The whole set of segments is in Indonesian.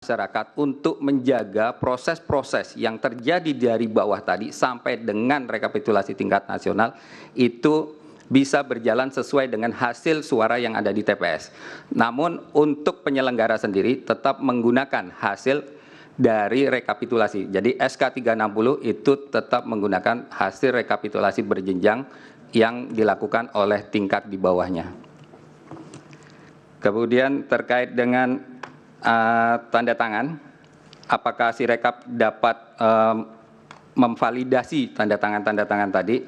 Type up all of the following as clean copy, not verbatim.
masyarakat untuk menjaga proses-proses yang terjadi dari bawah tadi sampai dengan rekapitulasi tingkat nasional itu bisa berjalan sesuai dengan hasil suara yang ada di TPS. Namun untuk penyelenggara sendiri tetap menggunakan hasil dari rekapitulasi. Jadi SK 360 itu tetap menggunakan hasil rekapitulasi berjenjang yang dilakukan oleh tingkat di bawahnya. Kemudian terkait dengan tanda tangan, apakah Sirekap dapat memvalidasi tanda tangan tadi?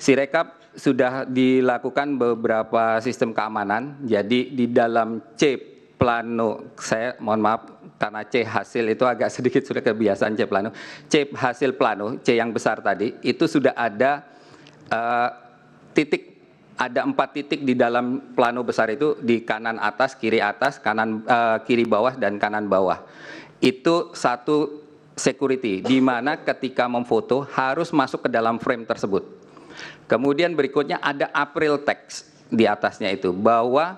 Sirekap sudah dilakukan beberapa sistem keamanan, jadi di dalam C plano, saya mohon maaf karena C hasil itu agak sedikit sudah kebiasaan C plano. C hasil plano, C yang besar tadi, itu sudah ada titik, ada 4 titik di dalam plano besar itu, di kanan atas, kiri bawah, dan kanan bawah. Itu satu security, di mana ketika memfoto harus masuk ke dalam frame tersebut. Kemudian berikutnya ada April text di atasnya itu, bahwa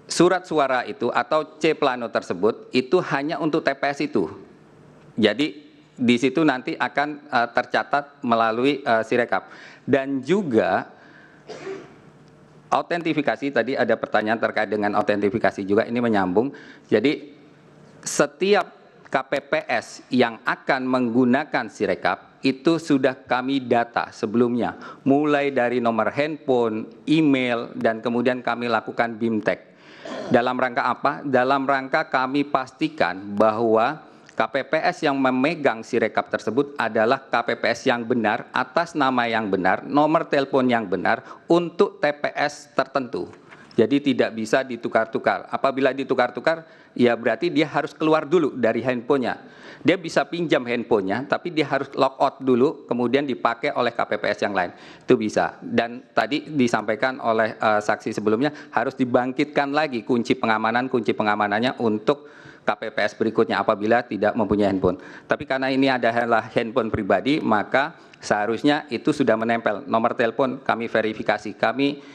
surat suara itu atau C plano tersebut itu hanya untuk TPS itu. Jadi di situ nanti akan tercatat melalui Sirekap. Dan juga autentifikasi, tadi ada pertanyaan terkait dengan autentifikasi juga, ini menyambung. Jadi setiap KPPS yang akan menggunakan Sirekap itu sudah kami data sebelumnya, mulai dari nomor handphone, email, dan kemudian kami lakukan BIMTEK. Dalam rangka apa? Dalam rangka kami pastikan bahwa KPPS yang memegang Sirekap tersebut adalah KPPS yang benar, atas nama yang benar, nomor telepon yang benar, untuk TPS tertentu. Jadi tidak bisa ditukar-tukar. Apabila ditukar-tukar, ya berarti dia harus keluar dulu dari handphonenya. Dia bisa pinjam handphonenya, tapi dia harus log out dulu, kemudian dipakai oleh KPPS yang lain. Itu bisa. Dan tadi disampaikan oleh saksi sebelumnya, harus dibangkitkan lagi kunci pengamanannya untuk KPPS berikutnya apabila tidak mempunyai handphone. Tapi karena ini adalah handphone pribadi, maka seharusnya itu sudah menempel. Nomor telepon kami verifikasi, kami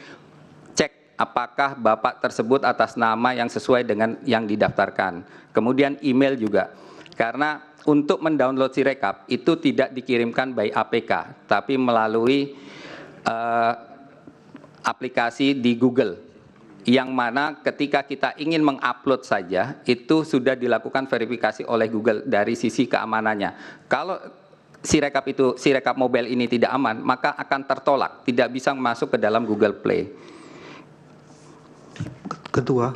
cek apakah Bapak tersebut atas nama yang sesuai dengan yang didaftarkan. Kemudian email juga. Karena untuk mendownload Sirekap itu tidak dikirimkan by APK, tapi melalui aplikasi di Google, yang mana ketika kita ingin mengupload saja, itu sudah dilakukan verifikasi oleh Google dari sisi keamanannya. Kalau Sirekap mobile ini tidak aman, maka akan tertolak, tidak bisa masuk ke dalam Google Play. Ketua,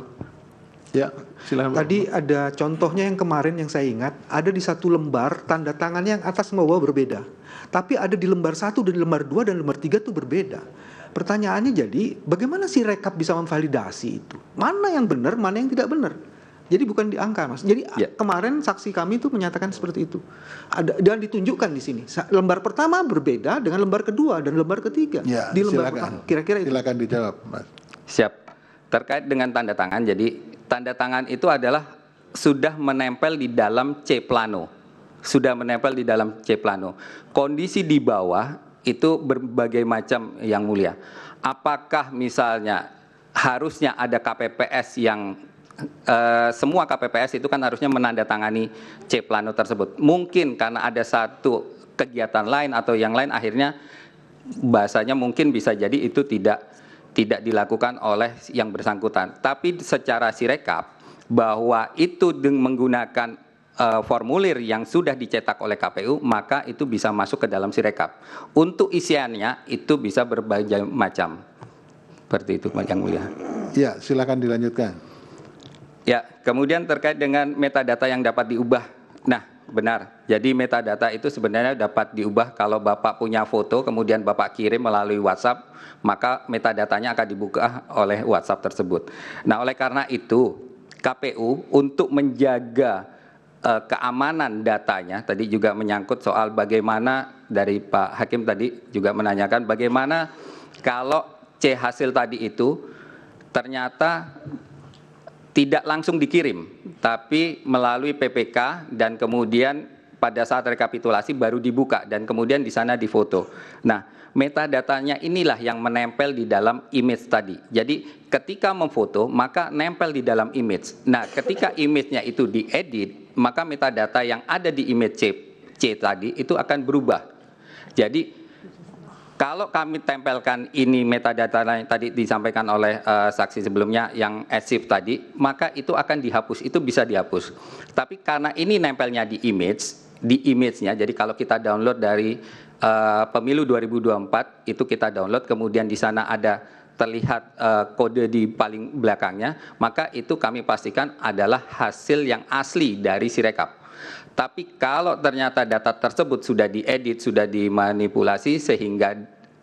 ya, silakan. tadi ada contohnya yang kemarin yang saya ingat, ada di satu lembar tanda tangannya yang atas sama bawah berbeda. Tapi ada di lembar 1 dan di lembar 2 dan lembar 3 itu berbeda. Pertanyaannya jadi, bagaimana Sirekap bisa memvalidasi itu? Mana yang benar, mana yang tidak benar? Jadi bukan di angka, Mas. Jadi kemarin saksi kami itu menyatakan seperti itu. Ada, dan ditunjukkan di sini. Lembar pertama berbeda dengan lembar kedua dan lembar ketiga. Ya, di lembar silakan. pertama. Kira-kira itu. Silakan dijawab, Mas. Siap. Terkait dengan tanda tangan, jadi tanda tangan itu adalah sudah menempel di dalam C plano. Sudah menempel di dalam C plano. Kondisi di bawah itu berbagai macam yang mulia. Apakah misalnya harusnya ada KPPS yang semua KPPS itu kan harusnya menandatangani C plano tersebut. Mungkin karena ada satu kegiatan lain atau yang lain, akhirnya bahasanya mungkin bisa jadi itu tidak dilakukan oleh yang bersangkutan. Tapi secara Sirekap bahwa itu menggunakan formulir yang sudah dicetak oleh KPU, maka itu bisa masuk ke dalam Sirekap. Untuk isiannya itu bisa berbagai macam. Seperti itu, Yang Mulia. Ya, silakan dilanjutkan. Ya, kemudian terkait dengan metadata yang dapat diubah. Nah, benar. Jadi metadata itu sebenarnya dapat diubah kalau Bapak punya foto, kemudian Bapak kirim melalui WhatsApp, maka metadatanya akan dibuka oleh WhatsApp tersebut. Nah, oleh karena itu, KPU untuk menjaga keamanan datanya, tadi juga menyangkut soal bagaimana dari Pak Hakim tadi juga menanyakan bagaimana kalau C hasil tadi itu ternyata tidak langsung dikirim, tapi melalui PPK dan kemudian pada saat rekapitulasi baru dibuka dan kemudian di sana difoto. Nah, metadatanya inilah yang menempel di dalam image tadi. Jadi ketika memfoto maka nempel di dalam image. Nah, ketika image-nya itu diedit, maka metadata yang ada di image C tadi itu akan berubah. Jadi kalau kami tempelkan ini metadata yang tadi disampaikan oleh saksi sebelumnya yang as-if tadi, maka itu akan dihapus, itu bisa dihapus. Tapi karena ini nempelnya di image-nya, jadi kalau kita download dari pemilu 2024, itu kita download, kemudian di sana ada terlihat kode di paling belakangnya, maka itu kami pastikan adalah hasil yang asli dari Sirekap. Tapi kalau ternyata data tersebut sudah diedit, sudah dimanipulasi sehingga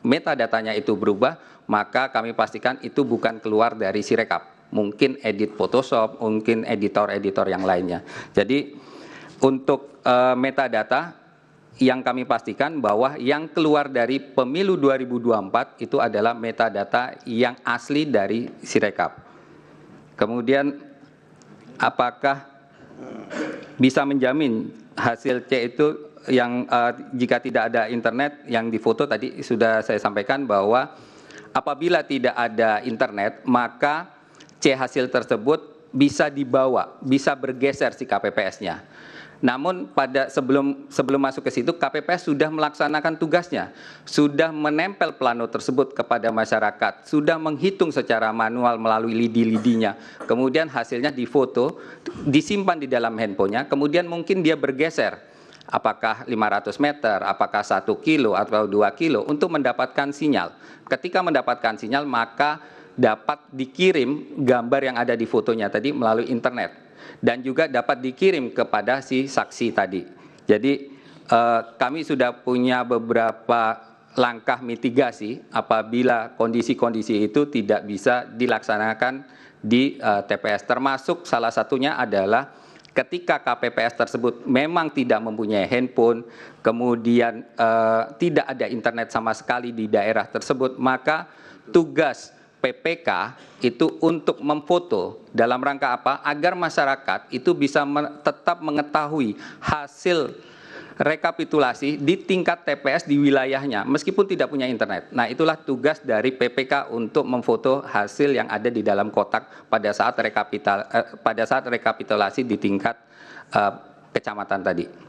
metadatanya itu berubah, maka kami pastikan itu bukan keluar dari Sirekap. Mungkin edit Photoshop, mungkin editor-editor yang lainnya. Jadi untuk metadata yang kami pastikan bahwa yang keluar dari pemilu 2024 itu adalah metadata yang asli dari Sirekap. Kemudian apakah bisa menjamin hasil C itu yang jika tidak ada internet yang difoto tadi sudah saya sampaikan bahwa apabila tidak ada internet maka C hasil tersebut bisa dibawa, bisa bergeser si KPPS-nya. Namun pada sebelum masuk ke situ KPPS sudah melaksanakan tugasnya, sudah menempel plano tersebut kepada masyarakat, sudah menghitung secara manual melalui lidi-lidinya, kemudian hasilnya difoto, disimpan di dalam handphonenya, kemudian mungkin dia bergeser, apakah 500 meter, apakah 1 kilo atau 2 kilo untuk mendapatkan sinyal. Ketika mendapatkan sinyal maka dapat dikirim gambar yang ada di fotonya tadi melalui internet. Dan juga dapat dikirim kepada si saksi tadi. Jadi kami sudah punya beberapa langkah mitigasi apabila kondisi-kondisi itu tidak bisa dilaksanakan di TPS. Termasuk salah satunya adalah ketika KPPS tersebut memang tidak mempunyai handphone, kemudian tidak ada internet sama sekali di daerah tersebut, maka tugas PPK itu untuk memfoto dalam rangka apa? Agar masyarakat itu bisa tetap mengetahui hasil rekapitulasi di tingkat TPS di wilayahnya meskipun tidak punya internet. Nah, itulah tugas dari PPK untuk memfoto hasil yang ada di dalam kotak pada saat rekapitulasi di tingkat kecamatan tadi.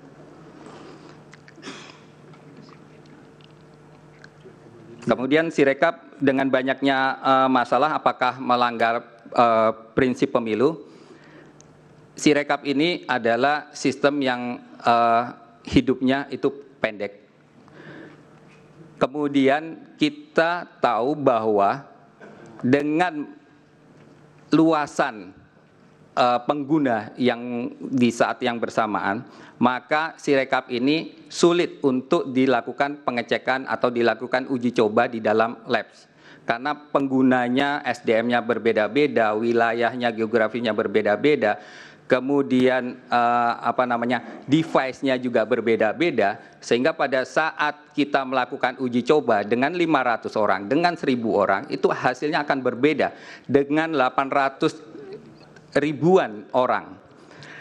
Kemudian Sirekap dengan banyaknya masalah apakah melanggar prinsip pemilu. Sirekap ini adalah sistem yang hidupnya itu pendek. Kemudian kita tahu bahwa dengan luasan pengguna yang di saat yang bersamaan, maka Sirekap ini sulit untuk dilakukan pengecekan atau dilakukan uji coba di dalam labs. Karena penggunanya SDM-nya berbeda-beda, wilayahnya, geografinya berbeda-beda, kemudian device-nya juga berbeda-beda, sehingga pada saat kita melakukan uji coba dengan 500 orang, dengan 1.000 orang, itu hasilnya akan berbeda dengan 800 ribuan orang.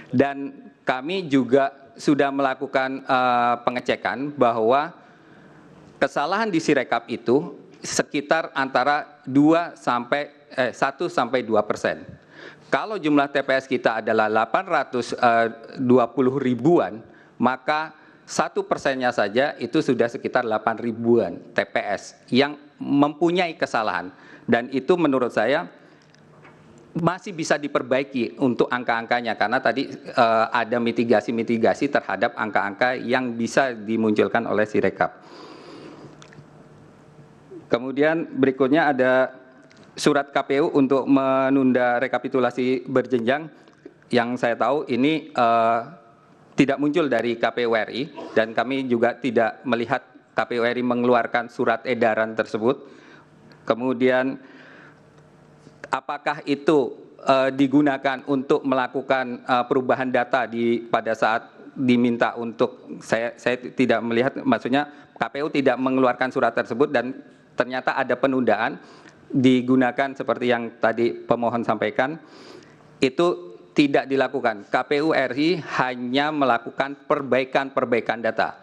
Dan kami juga sudah melakukan pengecekan bahwa kesalahan di Sirekap itu sekitar antara 1 sampai 2%. Kalau jumlah TPS kita adalah 820 ribuan, maka 1%-nya saja itu sudah sekitar 8 ribuan TPS yang mempunyai kesalahan. Dan itu menurut saya masih bisa diperbaiki untuk angka-angkanya karena tadi ada mitigasi-mitigasi terhadap angka-angka yang bisa dimunculkan oleh Sirekap. Kemudian berikutnya ada surat KPU untuk menunda rekapitulasi berjenjang yang saya tahu ini tidak muncul dari KPU RI dan kami juga tidak melihat KPU RI mengeluarkan surat edaran tersebut. Kemudian apakah itu digunakan untuk melakukan perubahan data pada saat diminta untuk saya tidak melihat, maksudnya KPU tidak mengeluarkan surat tersebut dan ternyata ada penundaan digunakan seperti yang tadi pemohon sampaikan, itu Tidak dilakukan. KPU RI hanya melakukan perbaikan-perbaikan data.